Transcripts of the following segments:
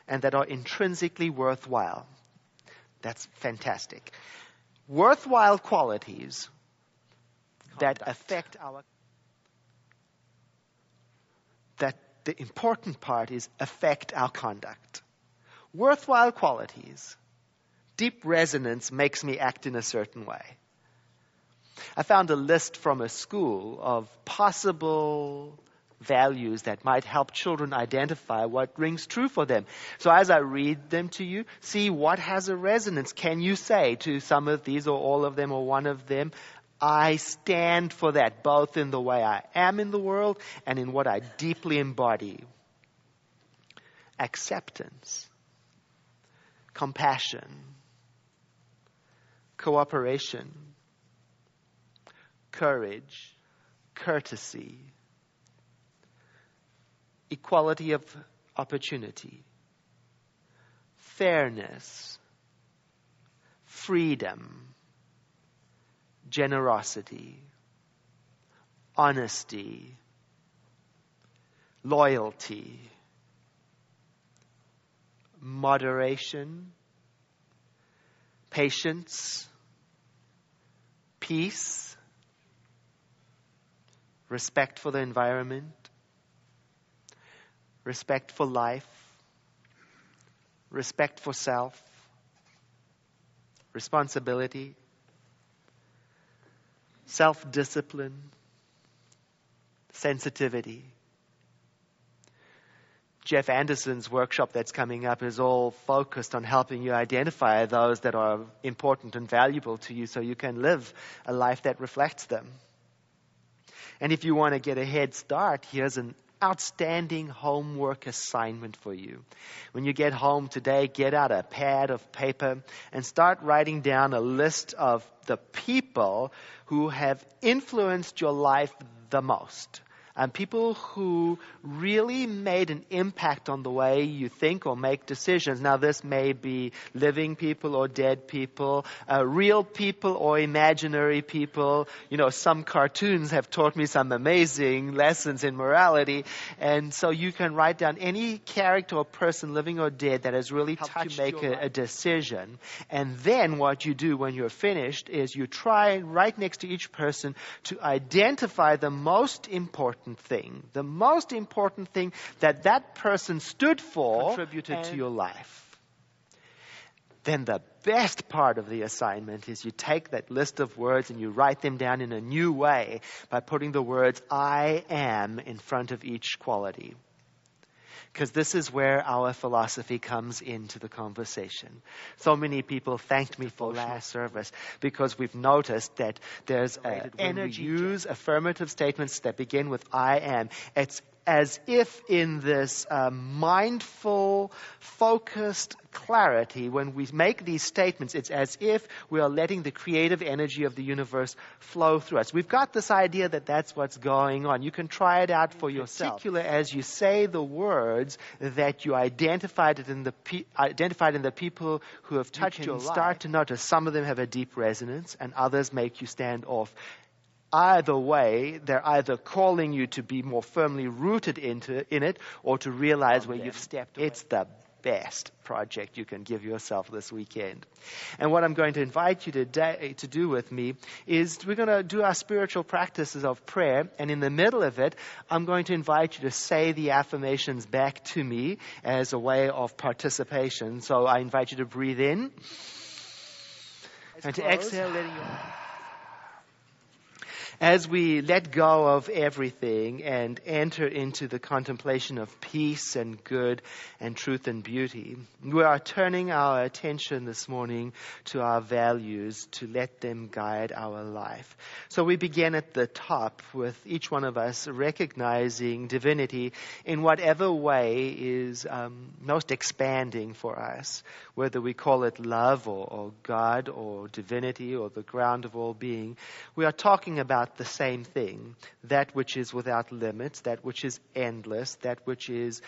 and that are intrinsically worthwhile. That's fantastic. Worthwhile qualities that affect that the important part is affect our conduct. Worthwhile qualities. Deep resonance makes me act in a certain way. I found a list from a school of possible values that might help children identify what rings true for them. So as I read them to you, see what has a resonance. Can you say to some of these or all of them or one of them, I stand for that, both in the way I am in the world and in what I deeply embody. Acceptance, compassion, cooperation, courage, courtesy, equality of opportunity, fairness, freedom, generosity, honesty, loyalty, moderation, patience, peace, respect for the environment, respect for life, respect for self, responsibility, self-discipline, sensitivity. Jeff Anderson's workshop that's coming up is all focused on helping you identify those that are important and valuable to you so you can live a life that reflects them. And if you want to get a head start, here's an outstanding homework assignment for you. When you get home today, get out a pad of paper and start writing down a list of the people who have influenced your life the most. People who really made an impact on the way you think or make decisions. Now, this may be living people or dead people, real people or imaginary people. You know, some cartoons have taught me some amazing lessons in morality. And so you can write down any character or person, living or dead, that has really helped you make a decision. And then what you do when you're finished is you try right next to each person to identify the most important thing that person stood for, contributed to your life. Then the best part of the assignment is you take that list of words and you write them down in a new way by putting the words I am in front of each quality. Because this is where our philosophy comes into the conversation. So many people thanked me for last service because we've noticed that there's energy. When we use affirmative statements that begin with I am, it's as if in this mindful, focused clarity, when we make these statements, it's as if we are letting the creative energy of the universe flow through us. We've got this idea that that's what's going on. You can try it out for yourself. In particular, as you say the words that you identified in the people who have touched your life, start to notice some of them have a deep resonance and others make you stand off. Either way, they're either calling you to be more firmly rooted in it or to realize where you've stepped away. It's the best project you can give yourself this weekend. And what I'm going to invite you today to do with me is we're going to do our spiritual practices of prayer, and in the middle of it, I'm going to invite you to say the affirmations back to me as a way of participation. So I invite you to breathe in and to exhale, letting your... As we let go of everything and enter into the contemplation of peace and good and truth and beauty, we are turning our attention this morning to our values to let them guide our life. So we begin at the top with each one of us recognizing divinity in whatever way is most expanding for us, whether we call it love or God or divinity or the ground of all being. We are talking about the same thing, that which is without limits, that which is endless, that which is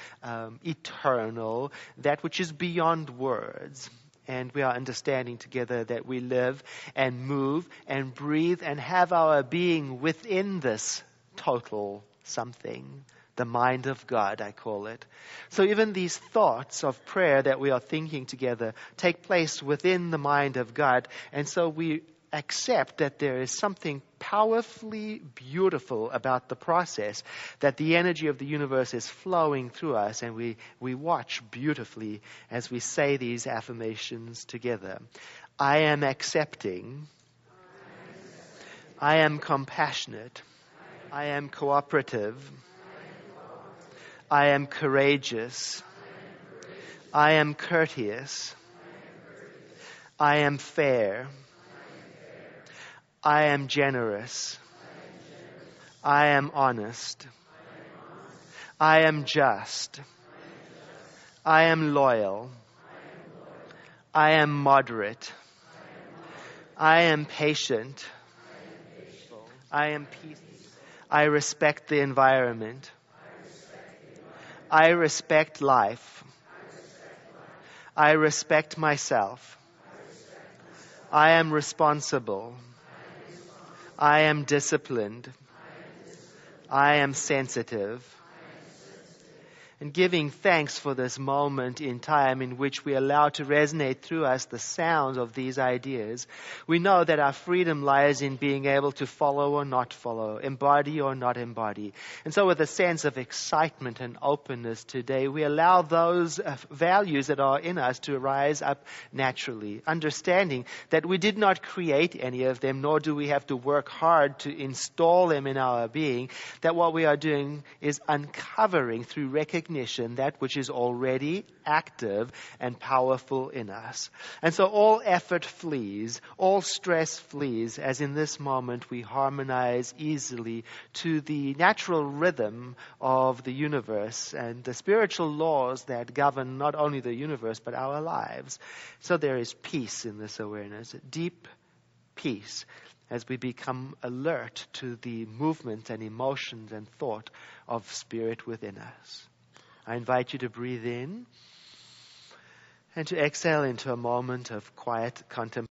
eternal, that which is beyond words. And we are understanding together that we live and move and breathe and have our being within this total something, The mind of God, I call it. So even these thoughts of prayer that we are thinking together take place within the mind of God. And so we accept that there is something powerfully beautiful about the process, that the energy of the universe is flowing through us, and we watch beautifully as we say these affirmations together. I am accepting. I am compassionate. I am cooperative. I am courageous. I am courteous. I am fair. I am generous. I am honest. I am just. I am loyal. I am moderate. I am patient. I am peaceful. I respect the environment. I respect life. I respect myself. I am responsible. I am disciplined. I am sensitive. And giving thanks for this moment in time in which we allow to resonate through us the sounds of these ideas, we know that our freedom lies in being able to follow or not follow, embody or not embody. And so with a sense of excitement and openness today, we allow those values that are in us to rise up naturally, understanding that we did not create any of them, nor do we have to work hard to install them in our being, that what we are doing is uncovering through recognition that which is already active and powerful in us. And so all effort flees, all stress flees, as in this moment we harmonize easily to the natural rhythm of the universe and the spiritual laws that govern not only the universe but our lives. So there is peace in this awareness, deep peace, as we become alert to the movement and emotions and thought of spirit within us. I invite you to breathe in and to exhale into a moment of quiet contemplation.